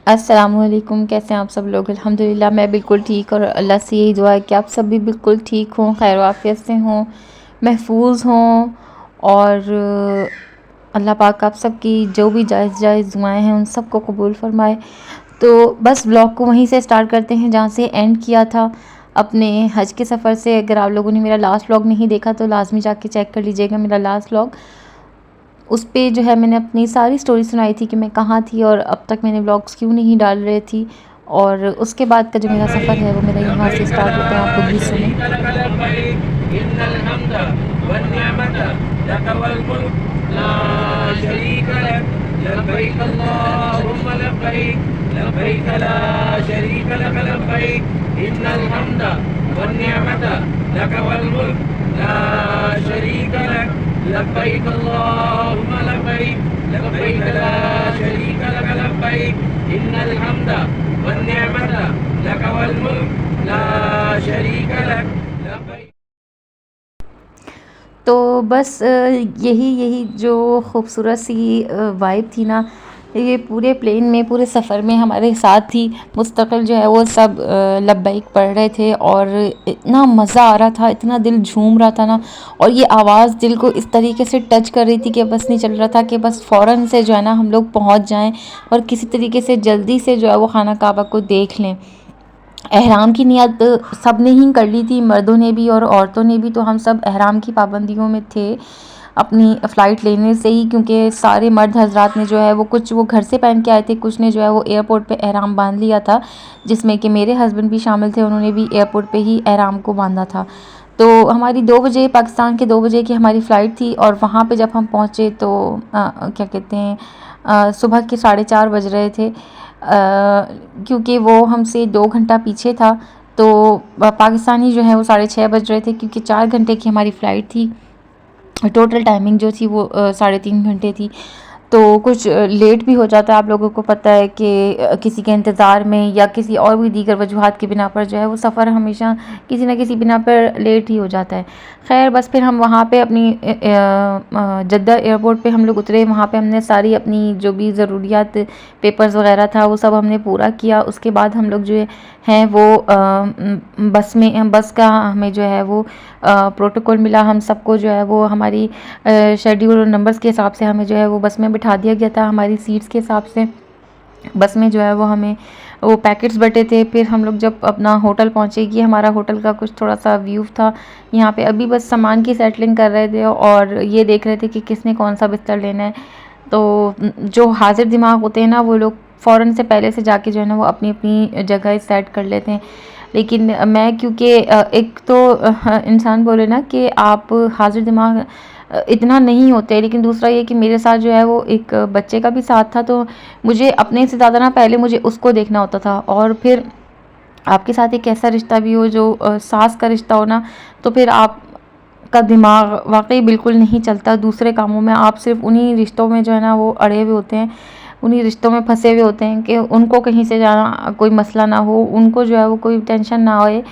अस्सलामुअलैकुम। कैसे हैं आप सब लोग? अल्हम्दुलिल्लाह मैं बिल्कुल ठीक, और अल्लाह से यही दुआ है कि आप सब भी बिल्कुल ठीक हों, खैर आफियत से हों, महफूज हों। और अल्लाह पाक आप सब की जो भी जायज़ जायज़ दुआएं हैं उन सब को कबूल फ़रमाए। तो बस ब्लॉग को वहीं से स्टार्ट करते हैं जहाँ से एंड किया था, अपने हज के सफ़र से। अगर आप लोगों ने मेरा लास्ट व्लॉग नहीं देखा तो लाजमी जाके चेक कर लीजिएगा मेरा लास्ट व्लॉग। उस पे जो है मैंने अपनी सारी स्टोरी सुनाई थी कि मैं कहाँ थी और अब तक मैंने व्लॉग्स क्यों नहीं डाल रही थी। और उसके बाद का जो मेरा सफ़र है वो मेरा यहाँ से स्टार्ट होता है, आप लोग भी सुने। लब्बैक अल्लाहुम्मा लब्बैक लब्बैक ला शरीका लक लब्बैक इन्नल हम्दा वन निअमता लक वल मुल्क ला शरीका लक लब्बैक। तो बस यही यही जो खूबसूरत सी वाइब थी ना, ये पूरे प्लेन में, पूरे सफ़र में हमारे साथ थी। मुस्तकिल जो है वो सब लब्बैक पढ़ रहे थे और इतना मज़ा आ रहा था, इतना दिल झूम रहा था ना। और ये आवाज़ दिल को इस तरीके से टच कर रही थी कि बस नहीं चल रहा था कि बस फ़ौरन से जो है ना हम लोग पहुंच जाएं और किसी तरीके से जल्दी से जो है वो खाना काबा को देख लें। एहराम की नियत सब ने ही कर ली थी, मर्दों ने भी और औरतों ने भी। तो हम सब एहराम की पाबंदियों में थे अपनी फ़्लाइट लेने से ही, क्योंकि सारे मर्द हजरात ने जो है वो, कुछ वो घर से पहन के आए थे, कुछ ने जो है वो एयरपोर्ट पे एहराम बांध लिया था, जिसमें कि मेरे हस्बैंड भी शामिल थे। उन्होंने भी एयरपोर्ट पे ही एहराम को बांधा था। तो हमारी 2 बजे, पाकिस्तान के 2 बजे की हमारी फ़्लाइट थी। और वहाँ पे जब हम पहुँचे तो क्या कहते हैं, सुबह के 4:30 बज रहे थे, क्योंकि वो हमसे 2 घंटा पीछे था। तो पाकिस्तानी जो है वो 6:30 बज रहे थे, क्योंकि 4 घंटे की हमारी फ़्लाइट थी। टोटल टाइमिंग जो थी वो 3.5 घंटे थी। तो कुछ लेट भी हो जाता है, आप लोगों को पता है कि किसी के इंतज़ार में या किसी और भी दीगर वजूहात की बिना पर जो है वो सफ़र हमेशा किसी न किसी बिना पर लेट ही हो जाता है। खैर बस फिर हम वहाँ पे अपनी जद्दा एयरपोर्ट पे हम लोग उतरे। वहाँ पे हमने सारी अपनी जो भी ज़रूरियात, पेपर्स वगैरह था वो सब हमने पूरा किया। उसके बाद हम लोग जो हैं वो बस का हमें जो है वो प्रोटोकॉल मिला। हम सबको जो है वो हमारी शेड्यूल और नंबर्स के हिसाब से हमें जो है वो बस में बिठा दिया गया था, हमारी सीट्स के हिसाब से। बस में जो है वो हमें वो पैकेट्स बटे थे। फिर हम लोग जब अपना होटल पहुँचे, कि हमारा होटल का कुछ थोड़ा सा व्यू था यहाँ पे, अभी बस सामान की सेटलिंग कर रहे थे और ये देख रहे थे कि किसने कौन सा बिस्तर लेना है। तो जो हाजिर दिमाग होते हैं ना, वो लोग फ़ौरन से पहले से जाके जो है ना वो अपनी अपनी जगह सेट कर लेते हैं। लेकिन मैं, क्योंकि एक तो इंसान बोले ना कि आप हाजिर दिमाग इतना नहीं होते, लेकिन दूसरा ये कि मेरे साथ जो है वो एक बच्चे का भी साथ था। तो मुझे अपने से ज़्यादा ना पहले मुझे उसको देखना होता था। और फिर आपके साथ एक ऐसा रिश्ता भी हो जो सास का रिश्ता हो ना, तो फिर आप का दिमाग वाकई बिल्कुल नहीं चलता दूसरे कामों में। आप सिर्फ उन्हीं रिश्तों में जो है ना वो अड़े हुए होते हैं, उन्हीं रिश्तों में फंसे हुए होते हैं कि उनको कहीं से जाना कोई मसला ना हो, उनको जो है वो कोई टेंशन ना होए।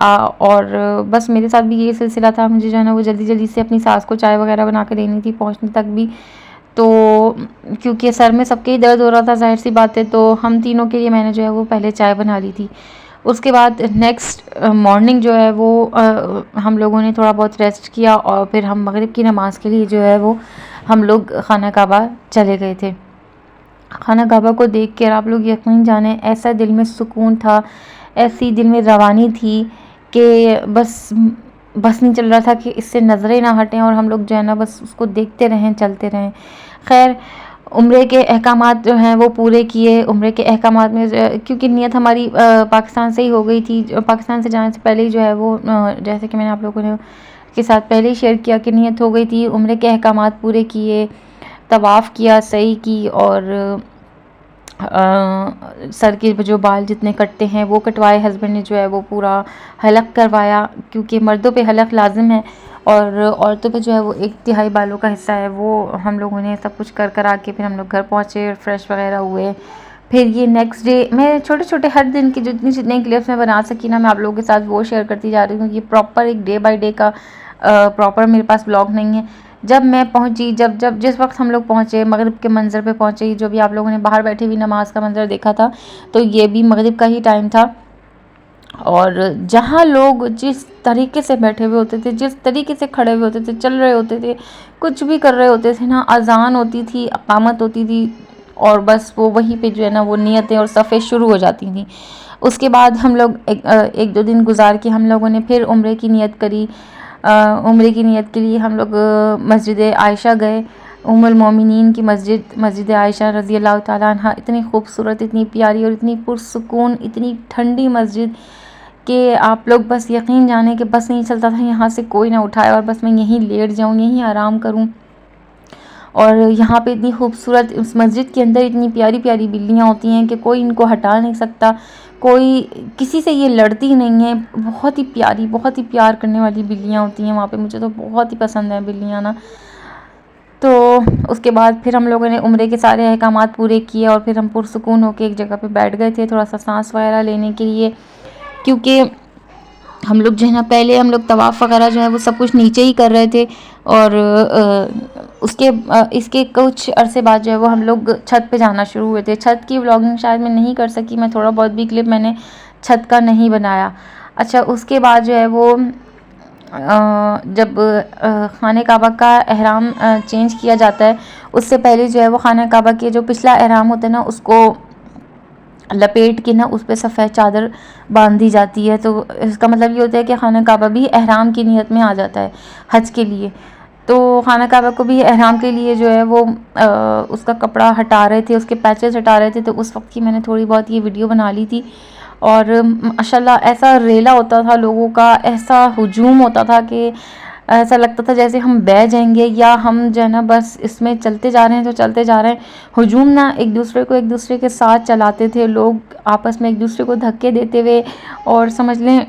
और बस मेरे साथ भी यही सिलसिला था। मुझे जो है ना वो जल्दी जल्दी से अपनी सास को चाय वगैरह बना के देनी थी पहुंचने तक भी। तो क्योंकि सर में सबके ही दर्द हो रहा था, ज़ाहिर सी बात है, तो हम तीनों के लिए मैंने जो है वो पहले चाय बना ली थी। उसके बाद नेक्स्ट मॉर्निंग जो है वो हम लोगों ने थोड़ा बहुत रेस्ट किया और फिर हम मगरिब की नमाज़ के लिए जो है वो हम लोग खाना काबा चले गए थे। खाना काबा को देख कर आप लोग यकीन जाने, ऐसा दिल में सुकून था, ऐसी दिल में रवानी थी कि बस नहीं चल रहा था कि इससे नज़रें ना हटें और हम लोग जो है ना बस उसको देखते रहें, चलते रहें। खैर उम्रे के अहकामात जो हैं वो पूरे किए। उम्रे के अहकामात में क्योंकि नियत हमारी पाकिस्तान से ही हो गई थी। पाकिस्तान से जाने से पहले ही जो है वो जैसे कि मैंने आप लोगों ने के साथ पहले ही शेयर किया कि नियत हो गई थी। उम्रे के अहकामात पूरे किए, तवाफ़ किया, सही की, और सर के जो बाल जितने कटते हैं वो कटवाए। हस्बैंड ने जो है वो पूरा हलक करवाया, क्योंकि मर्दों पे हलक लाजिम है और औरतों पे जो है वो 1/3 बालों का हिस्सा है। वो हम लोगों ने सब कुछ कर कर आके फिर हम लोग घर पहुँचे, फ्रेश वगैरह हुए। फिर ये नेक्स्ट डे मैं छोटे छोटे हर दिन की जितनी जितने क्लिप्स मैं बना सकी ना, मैं आप लोगों के साथ वो शेयर करती जा रही हूँ। ये प्रॉपर एक डे बाय डे का प्रॉपर मेरे पास ब्लॉग नहीं है, जब मैं पहुंची, जब जब जिस वक्त हम लोग पहुंचे, मगरिब के मंज़र पे पहुंचे, जो भी आप लोगों ने बाहर बैठे हुई नमाज का मंज़र देखा था, तो ये भी मगरिब का ही टाइम था। और जहाँ लोग जिस तरीके से बैठे हुए होते थे, जिस तरीके से खड़े हुए होते थे, चल रहे होते थे, कुछ भी कर रहे होते थे ना, अजान होती थी, अकामत होती थी, और बस वो वहीं पे जो है ना वो नियतें और सफ़े शुरू हो जाती थी। उसके बाद हम लोग एक दो दिन गुजार के हम लोगों ने फिर उम्रे की नियत करी। उम्रे की नियत के लिए हम लोग मस्जिद आयशा गए, उम्मुल मोमिनीन की मस्जिद आयशा रज़ी अल्लाह ताला अन्हा। इतनी खूबसूरत, इतनी प्यारी और इतनी पुरसुकून, इतनी ठंडी मस्जिद कि आप लोग बस यकीन जाने कि बस नहीं चलता था यहाँ से कोई ना उठाए और बस मैं यहीं लेट जाऊँ, यहीं आराम करूँ। और यहाँ पे इतनी खूबसूरत, उस मस्जिद के अंदर इतनी प्यारी प्यारी बिल्लियाँ होती हैं कि कोई इनको हटा नहीं सकता, कोई किसी से ये लड़ती नहीं है। बहुत ही प्यारी, बहुत ही प्यार करने वाली बिल्लियाँ होती हैं वहाँ पे। मुझे तो बहुत ही पसंद है बिल्लियाँ ना। तो उसके बाद फिर हम लोगों ने उम्रे के सारे अहकामात पूरे किए और फिर हम पुरसुकून होकर एक जगह पे बैठ गए थे थोड़ा सा सांस वगैरह लेने के लिए, क्योंकि हम लोग जो है ना पहले हम लोग तवाफ़ वगैरह जो है वो सब कुछ नीचे ही कर रहे थे। और इसके कुछ अरसे बाद जो है वो हम लोग छत पे जाना शुरू हुए थे। छत की व्लॉगिंग शायद मैं नहीं कर सकी, मैं थोड़ा बहुत भी क्लिप मैंने छत का नहीं बनाया। अच्छा, उसके बाद जो है वो जब खाने काबा का एहराम चेंज किया जाता है, उससे पहले जो है वो खाना काबा के जो पिछला एहराम होता है ना उसको लपेट के ना उस पर सफ़ेद चादर बांध दी जाती है। तो इसका मतलब ये होता है कि खाना काबा भी एहराम की नियत में आ जाता है हज के लिए। तो खाना काबा को भी एहराम के लिए जो है वो उसका कपड़ा हटा रहे थे, उसके पैचेस हटा रहे थे। तो उस वक्त की मैंने थोड़ी बहुत ये वीडियो बना ली थी। और माशाल्लाह ऐसा रेला होता था लोगों का, ऐसा हुजूम होता था कि ऐसा लगता था जैसे हम बह जाएंगे, या हम जो है ना बस इसमें चलते जा रहे हैं तो चलते जा रहे हैं। हुजूम ना एक दूसरे के साथ चलाते थे लोग, आपस में एक दूसरे को धक्के देते हुए, और समझ लें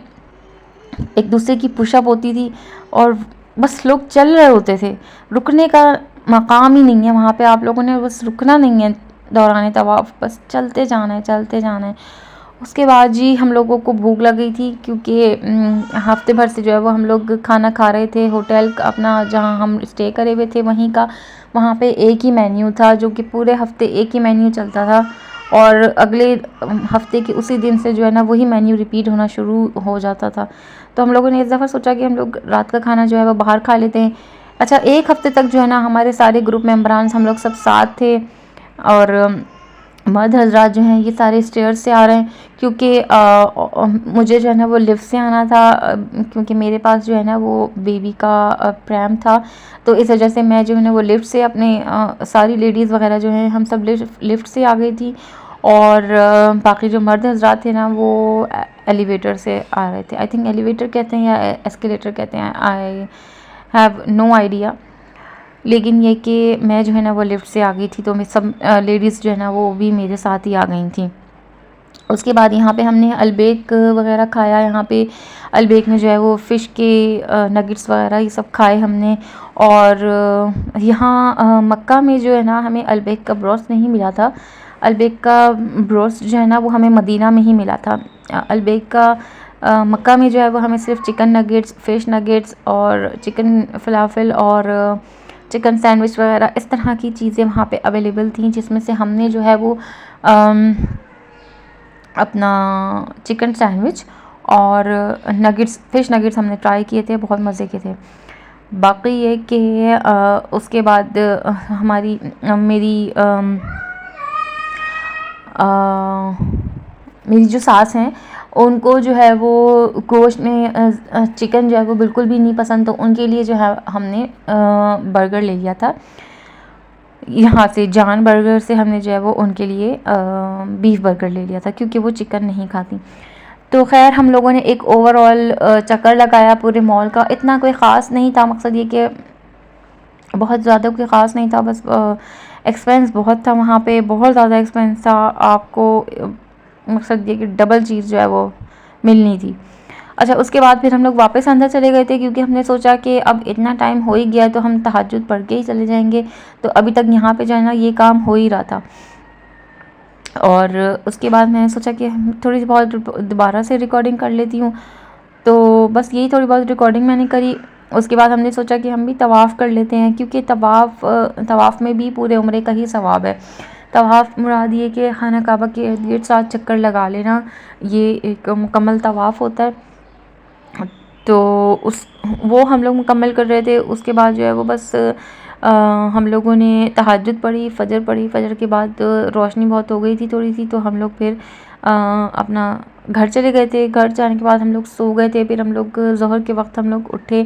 एक दूसरे की पुशअप होती थी, और बस लोग चल रहे होते थे। रुकने का मकाम ही नहीं है वहाँ पे, आप लोगों ने बस रुकना नहीं है दौरान तवाफ़, बस चलते जाना है, चलते जाना है। उसके बाद जी हम लोगों को भूख लग गई थी, क्योंकि हफ्ते भर से जो है वो हम लोग खाना खा रहे थे होटल अपना जहाँ हम स्टे करे हुए थे वहीं का। वहाँ पे एक ही मेन्यू था जो कि पूरे हफ्ते एक ही मेन्यू चलता था, और अगले हफ्ते के उसी दिन से जो है ना वही मेन्यू रिपीट होना शुरू हो जाता था। तो हम लोगों ने इस दफ़ा सोचा कि हम लोग रात का खाना जो है वो बाहर खा लेते हैं। अच्छा, एक हफ्ते तक जो है ना हमारे सारे ग्रुप मेम्बरान हम लोग सब साथ थे, और मर्द हजरात जो हैं ये सारे स्टेयर्स से आ रहे हैं, क्योंकि मुझे जो है ना वो लिफ्ट से आना था, क्योंकि मेरे पास जो है ना वो बेबी का प्रैम था। तो इस वजह से मैं जो है ना वो लिफ्ट से अपने सारी लेडीज़ वगैरह जो हैं हम सब लिफ्ट से आ गई थी, और बाकी जो मर्द हजरात थे ना वो एलिवेटर से आ रहे थे। आई थिंक एलिवेटर कहते हैं या एस्केलेटर कहते हैं, आई हैव नो आइडिया। लेकिन ये कि मैं जो है ना वो लिफ्ट से आ गई थी, तो मैं सब लेडीज़ जो है ना वो भी मेरे साथ ही आ गई थी। उसके बाद यहाँ पे हमने अलबेक वगैरह खाया। यहाँ पे अलबेक में जो है वो फ़िश के नगेट्स वगैरह ये सब खाए हमने। और यहाँ मक्का में जो है ना हमें अलबेक का ब्रोस्ट नहीं मिला था। अलबेक का ब्रोस्ट जो है ना वो हमें मदीना में ही मिला था। अलबेक का मक्का में जो है वो हमें सिर्फ चिकन नगेट्स, फ़िश नगेट्स और चिकन फलाफल और चिकन सैंडविच वगैरह इस तरह की चीज़ें वहाँ पे अवेलेबल थी, जिसमें से हमने जो है वो अपना चिकन सैंडविच और नगेट्स, फ़िश नगेट्स हमने ट्राई किए थे, बहुत मज़े के थे। बाकी ये कि उसके बाद हमारी मेरी जो सास हैं उनको जो है वो गोश्त में चिकन जो है वो बिल्कुल भी नहीं पसंद, तो उनके लिए जो है हमने बर्गर ले लिया था यहाँ से, जान बर्गर से हमने जो है वो उनके लिए बीफ बर्गर ले लिया था, क्योंकि वो चिकन नहीं खाती। तो खैर हम लोगों ने एक ओवरऑल चक्कर लगाया पूरे मॉल का। इतना कोई ख़ास नहीं था, मकसद ये कि बहुत ज़्यादा कोई ख़ास नहीं था, बस एक्सपेंस बहुत था वहाँ पे, बहुत ज़्यादा एक्सपेंस था। आपको मकसद ये कि डबल चीज़ जो है वो मिलनी थी। अच्छा, उसके बाद फिर हम लोग वापस अंदर चले गए थे, क्योंकि हमने सोचा कि अब इतना टाइम हो ही गया तो हम तहज्जुद पढ़ के ही चले जाएंगे। तो अभी तक यहाँ पे जो है ना ये काम हो ही रहा था। और उसके बाद मैंने सोचा कि थोड़ी बहुत दोबारा से रिकॉर्डिंग कर लेती हूँ। तो बस यही थोड़ी बहुत रिकॉर्डिंग मैंने करी। उसके बाद हमने सोचा कि हम भी तवाफ़ कर लेते हैं, क्योंकि तवाफ़ में भी पूरे उम्रे का ही सवाब है। तवाफ़ मुराद ये कि खाना काबा के इर्द गिर्द 7 चक्कर लगा लेना, ये एक मुकम्मल तवाफ़ होता है। तो उस वो हम लोग मुकम्मल कर रहे थे। उसके बाद जो है वो बस हम लोगों ने तहज्जुद पढ़ी, फ़जर के बाद रोशनी बहुत हो गई थी थोड़ी सी, तो हम लोग फिर अपना घर चले गए थे। घर जाने के बाद हम लोग सो गए थे। फिर हम लोग ज़ोहर के वक्त हम लोग उठे,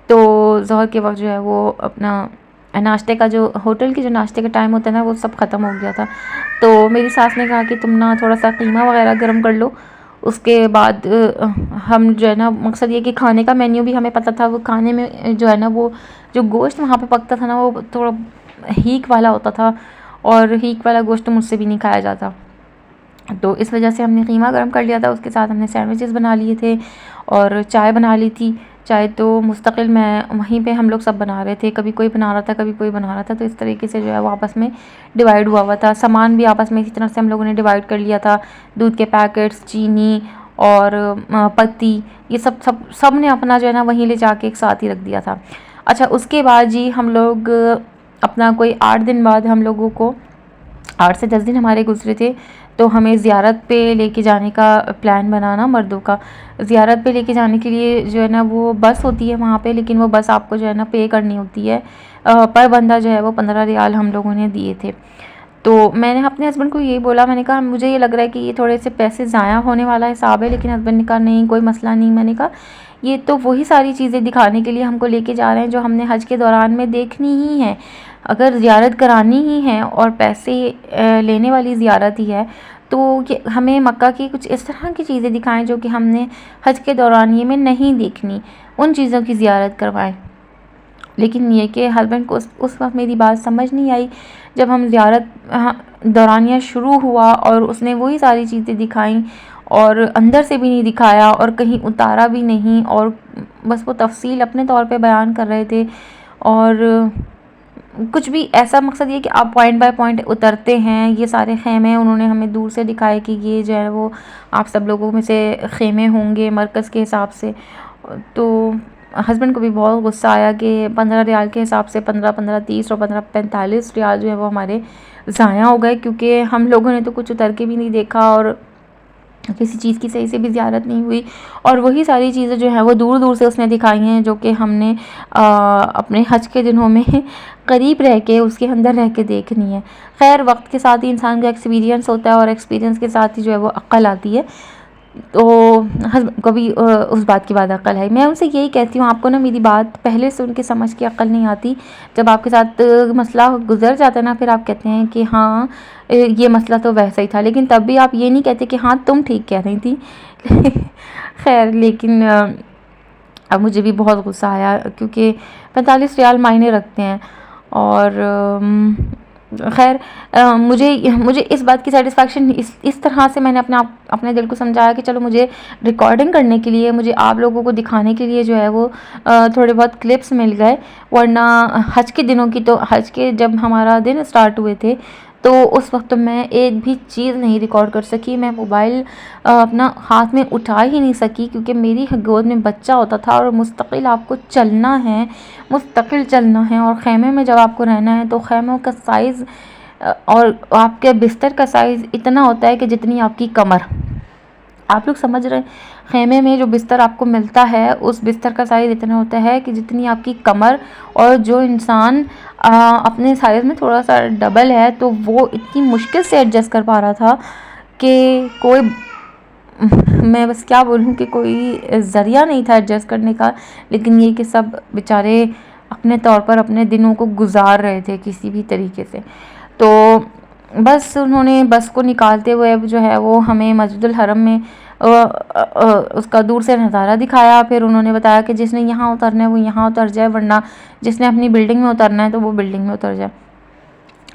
तो ज़ोहर के वक्त जो है वो अपना नाश्ते का जो होटल के जो नाश्ते का टाइम होता है ना, वो सब ख़त्म हो गया था। तो मेरी सास ने कहा कि तुम ना थोड़ा सा कीमा वगैरह गर्म कर लो। उसके बाद हम जो है ना, मकसद ये कि खाने का मेन्यू भी हमें पता था। वो खाने में जो है ना, वो जो गोश्त वहाँ पे पकता था ना, वो थोड़ा हीक वाला होता था, और हीक वाला गोश्त तो मुझसे भी नहीं खाया जाता। तो इस वजह से हमने कीमा गर्म कर लिया था। उसके साथ हमने सैंडविचेस बना लिए थे और चाय बना ली थी। चाय तो मुस्तकिल मैं वहीं पे हम लोग सब बना रहे थे, कभी कोई बना रहा था, कभी कोई बना रहा था। तो इस तरीके से जो है वो आपस में डिवाइड हुआ था। सामान भी आपस में इसी तरह से हम लोगों ने डिवाइड कर लिया था। दूध के पैकेट्स, चीनी और पत्ती, ये सब ने अपना जो है ना वहीं ले जाके एक साथ ही रख दिया था। अच्छा, उसके बाद जी हम लोग अपना कोई 8 दिन बाद हम लोगों को 8 से 10 दिन हमारे गुजरे थे, तो हमें ज़ियारत पे लेके जाने का प्लान बनाना मर्दों का। ज़ियारत पे लेके जाने के लिए जो है ना वो बस होती है वहाँ पे, लेकिन वो बस आपको जो है ना पे करनी होती है। पर बंदा जो है वो 15 रियाल हम लोगों ने दिए थे। तो मैंने अपने हस्बैंड को यही बोला, मैंने कहा मुझे ये लग रहा है कि ये थोड़े से पैसे ज़ाया होने वाला हिसाब है, लेकिन हस्बैंड ने कहा नहीं, कोई मसला नहीं। मैंने कहा ये तो वही सारी चीज़ें दिखाने के लिए हमको लेके जा रहे हैं जो हमने हज के दौरान में देखनी ही है। अगर ज़ियारत करानी ही है और पैसे लेने वाली ज़ियारत ही है, तो ये हमें मक्का की कुछ इस तरह की चीज़ें दिखाएं जो कि हमने हज के दौरान ये में नहीं देखनी, उन चीज़ों की ज़ियारत करवाएं। लेकिन ये कि हस्बैंड को उस वक्त मेरी बात समझ नहीं आई। जब हम ज़ियारत दौरानिया शुरू हुआ और उसने वही सारी चीज़ें दिखाई और अंदर से भी नहीं दिखाया और कहीं उतारा भी नहीं, और बस वो तफसील अपने तौर पे बयान कर रहे थे। और कुछ भी ऐसा, मकसद ये कि आप पॉइंट बाय पॉइंट उतरते हैं। ये सारे ख़ैमे उन्होंने हमें दूर से दिखाए कि ये जो है वो आप सब लोगों में से ख़ैमे होंगे मरकज़ के हिसाब से। तो हस्बैंड को भी बहुत गुस्सा आया कि 15 रियाल के हिसाब से 15-15, 30 और 15-45 रियाल जो है वो हमारे ज़ाया हो गए, क्योंकि हम लोगों ने तो कुछ उतर के भी नहीं देखा और किसी चीज़ की सही से भी ज़ियारत नहीं हुई। और वही सारी चीज़ें जो हैं वो दूर दूर से उसने दिखाई हैं, जो कि हमने अपने हज के दिनों में करीब रह के उसके अंदर रह के देखनी है। खैर, वक्त के साथ ही इंसान का एक्सपीरियंस होता है और एक्सपीरियंस के साथ ही जो है वो अक्ल आती है। तो हस्बैंड को भी उस बात की बाद अक्ल है। मैं उनसे यही कहती हूँ, आपको ना मेरी बात पहले से उनके समझ की अक्ल नहीं आती। जब आपके साथ मसला गुजर जाता है ना, फिर आप कहते हैं कि हाँ ये मसला तो वैसा ही था, लेकिन तब भी आप ये नहीं कहते कि हाँ तुम ठीक कह रही थी। खैर, लेकिन अब मुझे भी बहुत गुस्सा आया, क्योंकि 45 रियाल मायने रखते हैं। और खैर, मुझे इस बात की सेटिस्फेक्शन इस तरह से मैंने अपने दिल को समझाया कि चलो, मुझे रिकॉर्डिंग करने के लिए, मुझे आप लोगों को दिखाने के लिए जो है वो थोड़े बहुत क्लिप्स मिल गए। वरना हज के दिनों की, तो हज के जब हमारा दिन स्टार्ट हुए थे, तो उस वक्त तो मैं एक भी चीज़ नहीं रिकॉर्ड कर सकी। मैं मोबाइल अपना हाथ में उठा ही नहीं सकी, क्योंकि मेरी गोद में बच्चा होता था और मुस्तकिल आपको चलना है, मुस्तकिल चलना है। और ख़ैमे में जब आपको रहना है तो ख़ैमों का साइज़ और आपके बिस्तर का साइज़ इतना होता है कि जितनी आपकी कमर। आप लोग समझ रहे हैं, ख़ैमे में जो बिस्तर आपको मिलता है उस बिस्तर का साइज़ इतना होता है कि जितनी आपकी कमर। और जो इंसान अपने साइज़ में थोड़ा सा डबल है, तो वो इतनी मुश्किल से एडजस्ट कर पा रहा था कि कोई मैं बस क्या बोलूँ कि कोई ज़रिया नहीं था एडजस्ट करने का। लेकिन ये कि सब बेचारे अपने तौर पर अपने दिनों को गुजार रहे थे किसी भी तरीके से। तो बस उन्होंने बस को निकालते हुए जो है वो हमें मस्जिदुल हरम में उसका दूर से नज़ारा दिखाया। फिर उन्होंने बताया कि जिसने यहाँ उतरना है वो यहाँ उतर जाए, वरना जिसने अपनी बिल्डिंग में उतरना है तो वो बिल्डिंग में उतर जाए।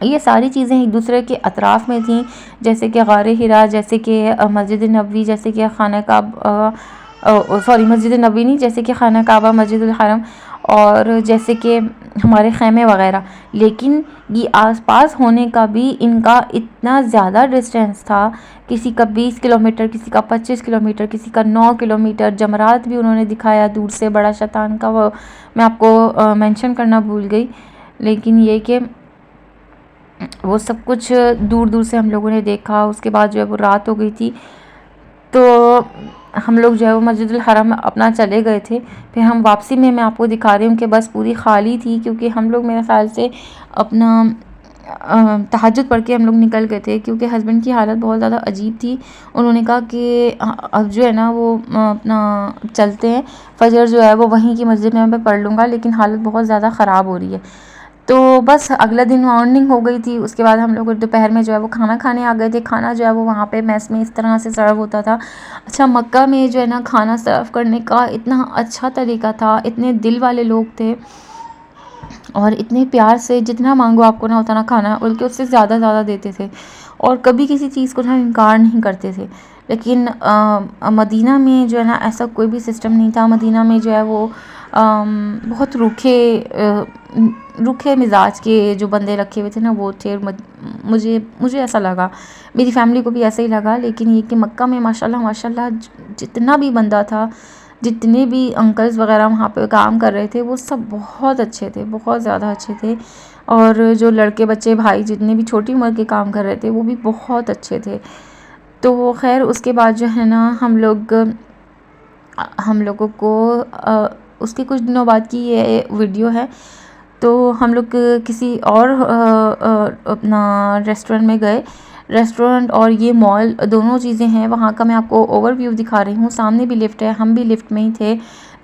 ये सारी चीज़ें एक दूसरे के अतराफ़ में थीं, जैसे कि गारे हिरा, जैसे कि मस्जिद नबवी, जैसे कि खाना काबा, सॉरी मस्जिद नबवी नहीं, जैसे कि खाना काबा, मस्जिदुल हरम। और जैसे कि हमारे ख़ैमे वग़ैरह, लेकिन ये आसपास होने का भी इनका इतना ज़्यादा डिस्टेंस था, किसी का 20 किलोमीटर, किसी का 25 किलोमीटर, किसी का 9 किलोमीटर। जमरात भी उन्होंने दिखाया दूर से, बड़ा शैतान का, वो मैं आपको मेंशन करना भूल गई। लेकिन ये कि वो सब कुछ दूर दूर से हम लोगों ने देखा। उसके बाद जो है वो रात हो गई थी, तो हम लोग जो है वो मस्जिदुल हरम अपना चले गए थे। फिर हम वापसी में मैं आपको दिखा रही हूँ कि बस पूरी खाली थी, क्योंकि हम लोग मेरे ख़्याल से अपना तहज्जुद पढ़ के हम लोग निकल गए थे, क्योंकि हस्बैंड की हालत बहुत ज़्यादा अजीब थी। उन्होंने कहा कि अब जो है ना वो अपना चलते हैं, फजर जो है वो वहीं की मस्जिद में मैं पढ़ लूँगा, लेकिन हालत बहुत ज़्यादा ख़राब हो रही है। तो बस अगला दिन मॉर्निंग हो गई थी। उसके बाद हम लोग दोपहर में जो है वो खाना खाने आ गए थे। खाना जो है वो वहाँ पे मेस में इस तरह से सर्व होता था। अच्छा, मक्का में जो है ना खाना सर्व करने का इतना अच्छा तरीका था, इतने दिल वाले लोग थे और इतने प्यार से जितना मांगो आपको ना उतना खाना, बल्कि उससे ज़्यादा देते थे, और कभी किसी चीज़ को ना इनकार नहीं करते थे। लेकिन मदीना में जो है ना ऐसा कोई भी सिस्टम नहीं था। मदीना में जो है वो बहुत रूखे मिजाज के जो बंदे रखे हुए थे ना वो थे। मुझे ऐसा लगा, मेरी फैमिली को भी ऐसा ही लगा। लेकिन ये कि मक्का में माशाल्लाह जितना भी बंदा था, जितने भी अंकल्स वगैरह वहाँ पे काम कर रहे थे, वो सब बहुत अच्छे थे, बहुत ज़्यादा अच्छे थे। और जो लड़के बच्चे भाई जितने भी छोटी उम्र के काम कर रहे थे वो भी बहुत अच्छे थे। तो खैर उसके बाद जो है ना हम लोगों को उसके कुछ दिनों बाद की ये वीडियो है। तो हम लोग किसी और अपना रेस्टोरेंट में गए। रेस्टोरेंट और ये मॉल दोनों चीज़ें हैं, वहाँ का मैं आपको ओवरव्यू दिखा रही हूँ। सामने भी लिफ्ट है, हम भी लिफ्ट में ही थे,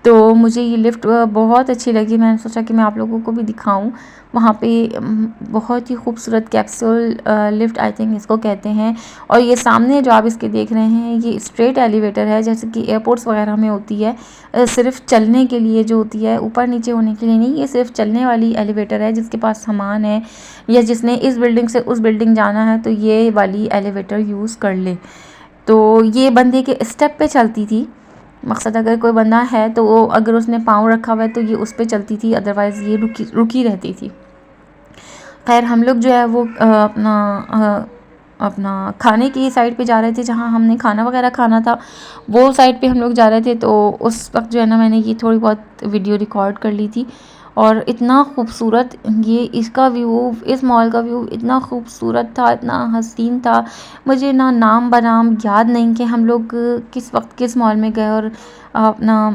तो मुझे ये लिफ्ट बहुत अच्छी लगी। मैंने सोचा कि मैं आप लोगों को भी दिखाऊं। वहाँ पे बहुत ही खूबसूरत कैप्सूल लिफ्ट आई थिंक इसको कहते हैं। और ये सामने जो आप इसके देख रहे हैं ये स्ट्रेट एलिवेटर है, जैसे कि एयरपोर्ट्स वगैरह में होती है, सिर्फ चलने के लिए जो होती है, ऊपर नीचे होने के लिए नहीं। ये सिर्फ चलने वाली एलिवेटर है। जिसके पास सामान है या जिसने इस बिल्डिंग से उस बिल्डिंग जाना है तो ये वाली एलिवेटर यूज़ कर ले। तो ये बंदे के स्टेप पे चलती थी। मकसद अगर कोई बंदा है तो वो अगर उसने पाँव रखा हुआ है तो ये उस पर चलती थी, अदरवाइज़ ये रुकी रहती थी। खैर हम लोग जो है वो अपना खाने की साइड पे जा रहे थे, जहाँ हमने खाना वगैरह खाना था वो साइड पे हम लोग जा रहे थे। तो उस वक्त जो है ना मैंने ये थोड़ी बहुत वीडियो रिकॉर्ड कर ली थी। और इतना खूबसूरत ये इसका व्यू, इस मॉल का व्यू इतना खूबसूरत था, इतना हसीन था। मुझे ना नाम बनाम याद नहीं कि हम लोग किस वक्त किस मॉल में गए। और अपना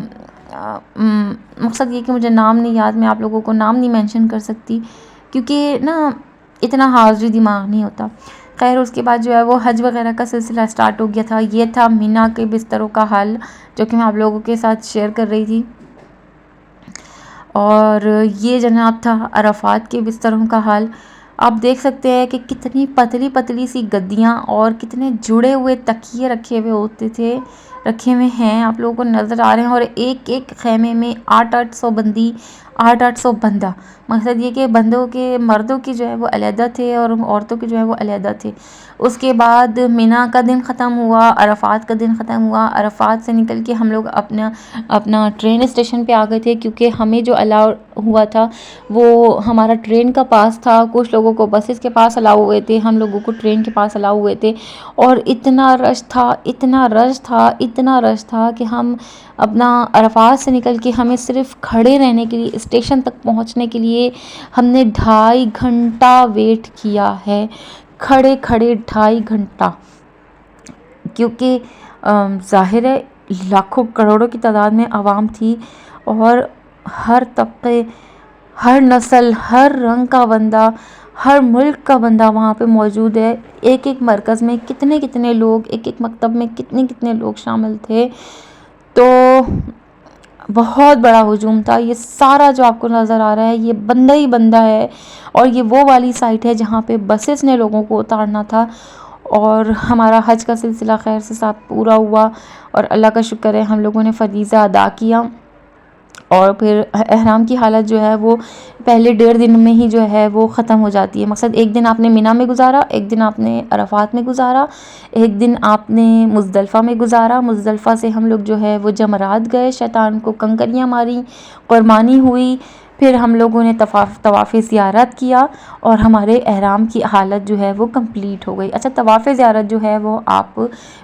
मकसद ये कि मुझे नाम नहीं याद, मैं आप लोगों को नाम नहीं मेंशन कर सकती, क्योंकि ना इतना हाज़िर दिमाग नहीं होता। खैर उसके बाद जो है वो हज वगैरह का सिलसिला स्टार्ट हो गया था। ये था मीना के बिस्तरों का हाल, जो कि मैं आप लोगों के साथ शेयर कर रही थी। और ये जनाब था अरफात के बिस्तरों का हाल। आप देख सकते हैं कि कितनी पतली पतली सी गद्दियाँ और कितने जुड़े हुए तकिए रखे हुए हैं, आप लोगों को नज़र आ रहे हैं। और एक एक खैमे में 800 बंदी, 800 बंदा। मकसद ये कि बंदों के, मर्दों की जो है वो अलहदा थे और औरतों के जो है वो अलहदा थे। उसके बाद मिना का दिन ख़त्म हुआ, अरफात का दिन ख़त्म हुआ। अरफात से निकल के हम लोग अपना ट्रेन स्टेशन पे आ गए थे, क्योंकि हमें जो अलाउ हुआ था वो हमारा ट्रेन का पास था। कुछ लोगों को बसेस के पास अलाउ हुए थे, हम लोगों को ट्रेन के पास अलाउ हुए थे। और इतना रश था कि हम अपना अरफात से निकल के हमें सिर्फ खड़े रहने के लिए, स्टेशन तक पहुंचने के लिए हमने 2.5 घंटा वेट किया है। खड़े 2.5 घंटा, क्योंकि ज़ाहिर है लाखों करोड़ों की तादाद में आवाम थी और हर तबके, हर नस्ल, हर रंग का बंदा, हर मुल्क का बंदा वहाँ पे मौजूद है। एक एक मरकज़ में कितने लोग, एक एक मकतब में कितने लोग शामिल थे। तो बहुत बड़ा हुजूम था। ये सारा जो आपको नज़र आ रहा है ये बंदा ही बंदा है। और ये वो वाली साइट है जहाँ पे बसेस ने लोगों को उतारना था। और हमारा हज का सिलसिला खैर से साथ पूरा हुआ और अल्लाह का शुक्र है हम लोगों ने फ़रीज़ा अदा किया। और फिर एहराम की हालत जो है वो पहले 1.5 दिन में ही जो है वो ख़त्म हो जाती है। मकसद एक दिन आपने मिना में गुजारा, एक दिन आपने अरफात में गुजारा, एक दिन आपने मुज़दलिफ़ा में गुजारा। मुज़दलिफ़ा से हम लोग जो है वो जमरात गए, शैतान को कंकरियाँ मारी, कुर्बानी हुई। फिर हम लोगों ने तवाफ़ ज़ियारत किया और हमारे एहराम की हालत जो है वो कंप्लीट हो गई। अच्छा, तवाफ़ ज़ियारत जो है वो आप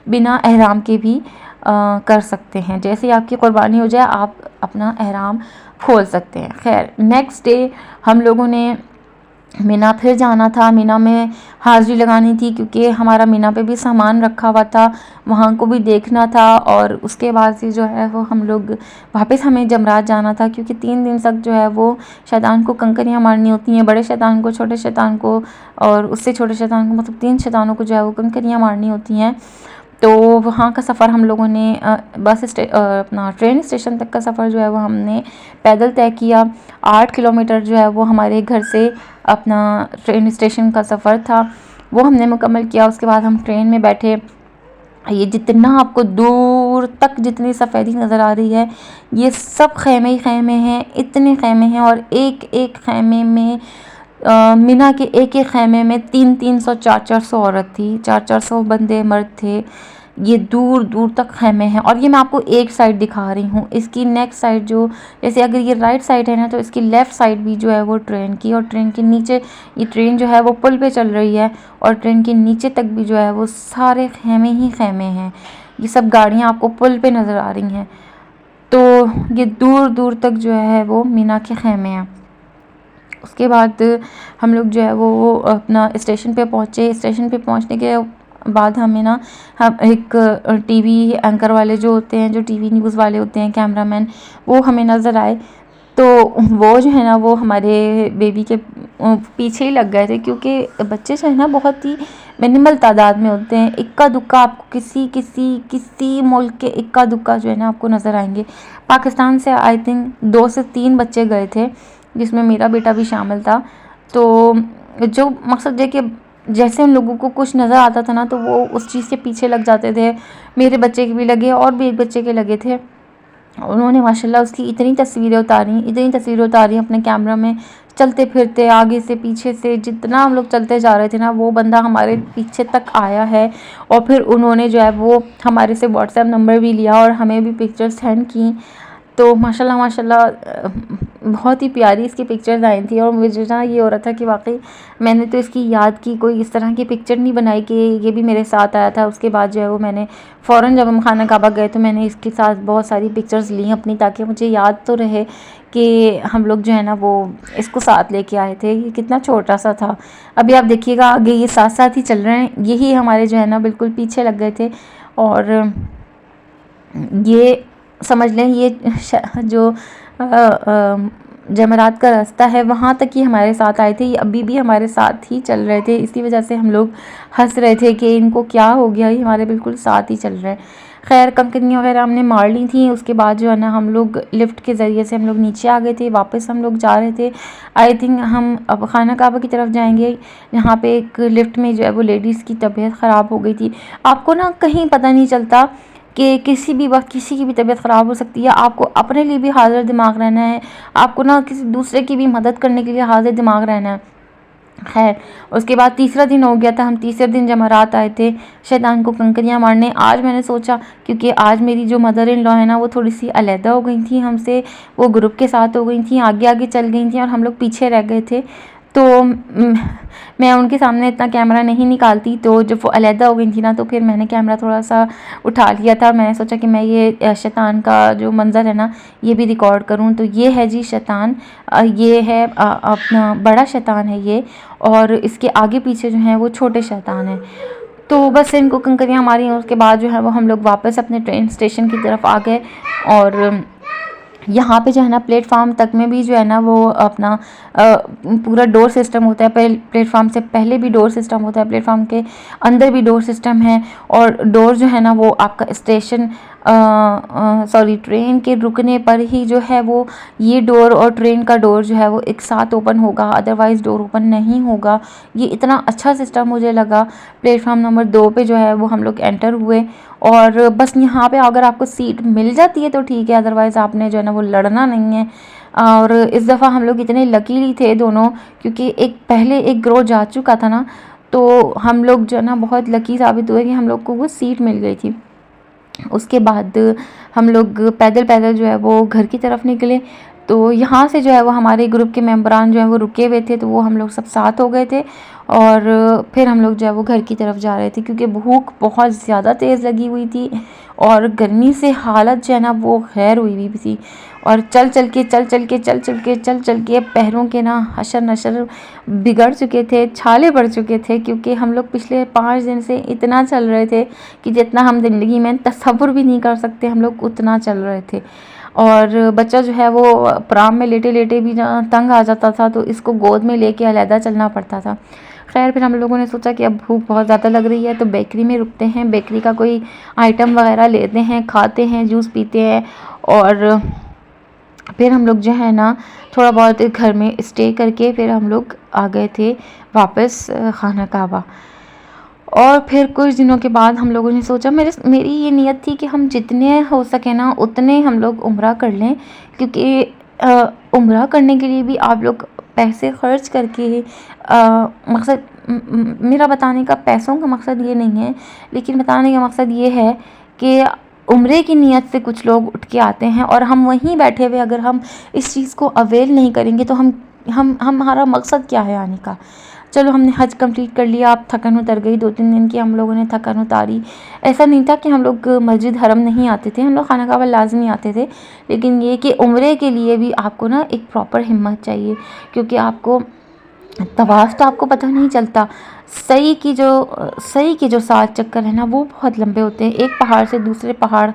बिना एहराम के भी कर सकते हैं। जैसे ही आपकी कुर्बानी हो जाए आप अपना एहराम खोल सकते हैं। खैर, नेक्स्ट डे हम लोगों ने मीना फिर जाना था। मीना में हाज़िरी लगानी थी क्योंकि हमारा मीना पे भी सामान रखा हुआ था, वहाँ को भी देखना था। और उसके बाद से जो है वो हम लोग वापस हमें जमरात जाना था क्योंकि 3 दिन तक जो है वो शैतान को कंकरियाँ मारनी होती हैं, बड़े शैतान को, छोटे शैतान को और उससे छोटे शैतान को, मतलब 3 शैतानों को जो है वो कंकरियाँ मारनी होती हैं। तो वहाँ का सफ़र हम लोगों ने अपना ट्रेन स्टेशन तक का सफ़र जो है वो हमने पैदल तय किया। 8 किलोमीटर जो है वो हमारे घर से अपना ट्रेन स्टेशन का सफ़र था, वो हमने मुकम्मल किया। उसके बाद हम ट्रेन में बैठे। ये जितना आपको दूर तक जितनी सफ़ेदी नज़र आ रही है ये सब खैमे ही खैमे हैं, इतने खैमे हैं। और एक एक खैमे में मीना के एक एक खैमे में 300-300 400 औरत थी, 400 बंदे मर्द थे। ये दूर दूर तक खैमे हैं। और ये मैं आपको एक साइड दिखा रही हूँ, इसकी नेक्स्ट साइड जो, जैसे अगर ये राइट साइड है ना तो इसकी लेफ़्ट साइड भी जो है वो ट्रेन की, और ट्रेन के नीचे ये ट्रेन जो है वो पुल पे चल रही है और ट्रेन के नीचे तक भी जो है वो सारे खैमे ही खैमे हैं। ये सब गाड़ियाँ आपको पुल पे नज़र आ रही हैं। तो ये दूर दूर तक जो है वो मीना के खैमे हैं। उसके बाद हम लोग जो है वो अपना स्टेशन पे पहुँचे। स्टेशन पे पहुँचने के बाद हमें ना, हम एक टीवी एंकर वाले जो होते हैं, जो टीवी न्यूज़ वाले होते हैं, कैमरामैन, वो हमें नज़र आए। तो वो जो है ना वो हमारे बेबी के पीछे ही लग गए थे क्योंकि बच्चे जो है ना बहुत ही मिनिमल तादाद में होते हैं। इक्का दुक्का आपको किसी मुल्क के इक्का दुक्का जो है ना आपको नज़र आएंगे। पाकिस्तान से आई थिंक 2 से 3 बच्चे गए थे जिसमें मेरा बेटा भी शामिल था। तो जो मकसद है कि जैसे उन लोगों को कुछ नज़र आता था ना तो वो उस चीज़ के पीछे लग जाते थे। मेरे बच्चे के भी लगे और भी एक बच्चे के लगे थे। उन्होंने माशाल्लाह उसकी इतनी तस्वीरें उतारी अपने कैमरा में, चलते फिरते आगे से पीछे से, जितना हम लोग चलते जा रहे थे ना वो बंदा हमारे पीछे तक आया है। और फिर उन्होंने जो है वो हमारे से व्हाट्सएप नंबर भी लिया और हमें भी पिक्चर्स सेंड की। तो माशाल्लाह बहुत ही प्यारी इसकी पिक्चर्स आई थी। और मुझे ना ये हो रहा था कि वाकई मैंने तो इसकी याद की कोई इस तरह की पिक्चर नहीं बनाई कि ये भी मेरे साथ आया था। उसके बाद जो है वो मैंने फ़ौरन जब हम खाना काबा गए तो मैंने इसके साथ बहुत सारी पिक्चर्स ली अपनी, ताकि मुझे याद तो रहे कि हम लोग जो है ना वो इसको साथ लेके आए थे। ये कितना छोटा सा था। अभी आप देखिएगा आगे ये साथ साथ ही चल रहे हैं, यही हमारे जो है ना बिल्कुल पीछे लग गए थे। और ये समझ लें ये जो जमरात का रास्ता है वहाँ तक ही हमारे साथ आए थे। ये अभी भी हमारे साथ ही चल रहे थे। इसी वजह से हम लोग हंस रहे थे कि इनको क्या हो गया, ये हमारे बिल्कुल साथ ही चल रहे हैं। खैर, कंकरियाँ वगैरह हमने मार ली थी। उसके बाद जो है ना हम लोग लिफ्ट के ज़रिए से हम लोग नीचे आ गए थे। वापस हम लोग जा रहे थे, आई थिंक हम अब खाना काबा की तरफ जाएंगे। यहाँ पे एक लिफ्ट में जो है वो लेडीज़ की तबीयत ख़राब हो गई थी। आपको ना कहीं पता नहीं चलता कि किसी भी वक्त किसी की भी तबीयत ख़राब हो सकती है। आपको अपने लिए भी हाज़िर दिमाग रहना है, आपको ना किसी दूसरे की भी मदद करने के लिए हाज़िर दिमाग रहना है। खैर, उसके बाद तीसरा दिन हो गया था। हम तीसरे दिन जमरात आए थे शैतान को कंकरियाँ मारने। आज मैंने सोचा, क्योंकि आज मेरी जो मदर इन लॉ है ना वो थोड़ी सी अलहदा हो गई थी हमसे, वो ग्रुप के साथ हो गई थी, आगे आगे चल गई थी और हम लोग पीछे रह गए थे। तो मैं उनके सामने इतना कैमरा नहीं निकालती। तो जब वो अलहदा हो गई थी ना तो फिर मैंने कैमरा थोड़ा सा उठा लिया था। मैंने सोचा कि मैं ये शैतान का जो मंज़र है ना ये भी रिकॉर्ड करूं। तो ये है जी शैतान, ये है अपना बड़ा शैतान है ये, और इसके आगे पीछे जो है वो छोटे शैतान हैं। तो बस इनको कंकरियाँ मारी और उसके बाद जो है वो हम लोग वापस अपने ट्रेन स्टेशन की तरफ आ गए। और यहाँ पे जो है ना प्लेटफार्म तक में भी जो है ना वो अपना पूरा डोर सिस्टम होता है। प्लेटफार्म से पहले भी डोर सिस्टम होता है, प्लेटफार्म के अंदर भी डोर सिस्टम है। और डोर जो है ना वो आपका स्टेशन ट्रेन के रुकने पर ही जो है वो ये डोर और ट्रेन का डोर जो है वो एक साथ ओपन होगा, अदरवाइज़ डोर ओपन नहीं होगा। ये इतना अच्छा सिस्टम मुझे लगा। प्लेटफार्म नंबर 2 पे जो है वो हम लोग एंटर हुए और बस यहाँ पे अगर आपको सीट मिल जाती है तो ठीक है, अदरवाइज़ आपने जो है ना वो लड़ना नहीं है। और इस दफ़ा हम लोग इतने लकीली थे दोनों, क्योंकि पहले एक ग्रोह जा चुका था ना, तो हम लोग जो है ना बहुत लकी साबित हुए कि हम लोग को वो सीट मिल गई थी। उसके बाद हम लोग पैदल पैदल जो है वो घर की तरफ निकले। तो यहाँ से जो है वो हमारे ग्रुप के मेंबरान जो है वो रुके हुए थे, तो वो हम लोग सब साथ हो गए थे और फिर हम लोग जो है वो घर की तरफ जा रहे थे, क्योंकि भूख बहुत ज़्यादा तेज़ लगी हुई थी और गर्मी से हालत जो है ना वो खैर हुई हुई थी। और चल चल के पैरों के ना हशर नशर बिगड़ चुके थे, छाले पड़ चुके थे, क्योंकि हम लोग पिछले 5 दिन से इतना चल रहे थे कि जितना हम ज़िंदगी में तसव्वुर भी नहीं कर सकते, हम लोग उतना चल रहे थे। और बच्चा जो है वो प्राम में लेटे लेटे भी तंग आ जाता था, तो इसको गोद में लेके अलहदा चलना पड़ता था। खैर फिर हम लोगों ने सोचा कि अब भूख बहुत ज़्यादा लग रही है तो बेकरी में रुकते हैं, बेकरी का कोई आइटम वगैरह लेते हैं, खाते हैं, जूस पीते हैं। और फिर हम लोग जो है ना थोड़ा बहुत घर में स्टे करके फिर हम लोग आ गए थे वापस खाना काबा। और फिर कुछ दिनों के बाद हम लोगों ने सोचा, मेरी ये नियत थी कि हम जितने हो सके ना उतने हम लोग उम्रा कर लें, क्योंकि उम्रा करने के लिए भी आप लोग पैसे खर्च करके मकसद मेरा बताने का पैसों का मकसद ये नहीं है, लेकिन बताने का मकसद ये है कि उम्रे की नियत से कुछ लोग उठ के आते हैं और हम वहीं बैठे हुए अगर हम इस चीज़ को अवेल नहीं करेंगे तो हमारा मकसद क्या है आने का। चलो हमने हज कंप्लीट कर लिया, अब थकन उतर गई, 2-3 दिन की हम लोगों ने थकन उतारी। ऐसा नहीं था कि हम लोग मस्जिद हरम नहीं आते थे, हम लोग खाना काबा लाजमी आते थे, लेकिन ये कि उम्रे के लिए भी आपको ना एक प्रॉपर हिम्मत चाहिए, क्योंकि आपको तवाफ़ तो आपको पता नहीं चलता, सही की जो 7 चक्कर है ना वो बहुत लंबे होते हैं, एक पहाड़ से दूसरे पहाड़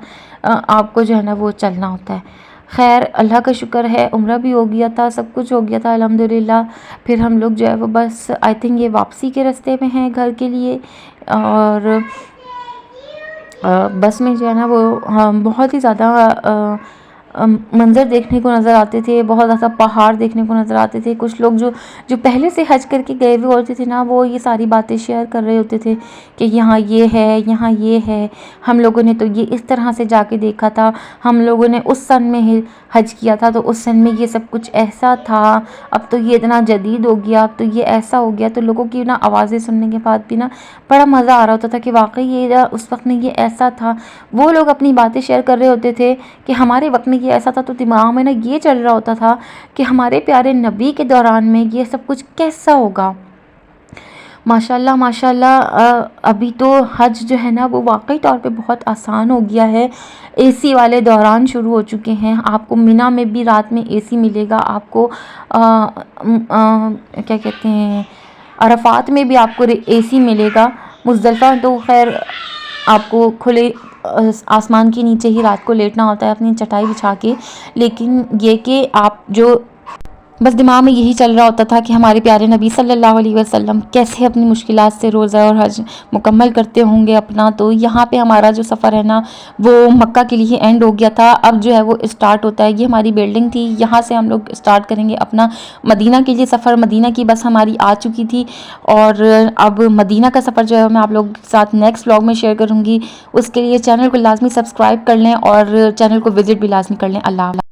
आपको जो है ना वो चलना होता है। खैर अल्लाह का शुक्र है उम्रा भी हो गया था, सब कुछ हो गया था अल्हम्दुलिल्लाह। फिर हम लोग जो है वो बस आई थिंक ये वापसी के रास्ते में हैं घर के लिए। और बस में जो है ना वो बहुत ही ज़्यादा मंज़र देखने को नज़र आते थे, बहुत ज़्यादा पहाड़ देखने को नज़र आते थे। कुछ लोग जो पहले से हज करके गए हुए होते थे ना, वो ये सारी बातें शेयर कर रहे होते थे कि यहाँ ये है, यहाँ ये है, हम लोगों ने तो ये इस तरह से जाके देखा था, हम लोगों ने उस सन में ही हज किया था तो उस सन में ये सब कुछ ऐसा था, अब तो ये इतना जदीद हो गया, अब तो ये ऐसा हो गया। तो लोगों की ना आवाज़ें सुनने के बाद भी ना बड़ा मज़ा आ रहा होता था कि वाकई ये उस वक्त में ये ऐसा था। वो लोग अपनी बातें शेयर कर रहे होते थे कि हमारे वक्त में ये ऐसा था, तो दिमाग में ना ये चल रहा होता था कि हमारे प्यारे नबी के दौरान में ये सब कुछ कैसा होगा। माशाल्लाह माशाल्लाह अभी तो हज जो है ना वो वाकई तौर पे बहुत आसान हो गया है। एसी वाले दौरान शुरू हो चुके हैं, आपको मिना में भी रात में एसी मिलेगा, आपको क्या कहते हैं अरफात में भी आपको एसी मिलेगा। मुज़दलिफ़ा तो खैर आपको खुले आसमान के नीचे ही रात को लेटना होता है अपनी चटाई बिछा के, लेकिन ये कि आप जो बस दिमाग में यही चल रहा होता था कि हमारे प्यारे नबी सल्लल्लाहु अलैहि वसल्लम कैसे अपनी मुश्किलात से रोज़ा और हज मुकम्मल करते होंगे अपना। तो यहाँ पे हमारा जो सफ़र है ना वो मक्का के लिए एंड हो गया था, अब जो है वो स्टार्ट होता है। ये हमारी बिल्डिंग थी, यहाँ से हम लोग स्टार्ट करेंगे अपना मदीना के लिए सफ़र। मदीना की बस हमारी आ चुकी थी और अब मदीना का सफ़र जो है मैं आप लोग के साथ नेक्स्ट व्लॉग में शेयर करूँगी। उसके लिए चैनल को लाजमी सब्सक्राइब कर लें और चैनल को विज़िट भी लाजमी कर लें। अल्लाह।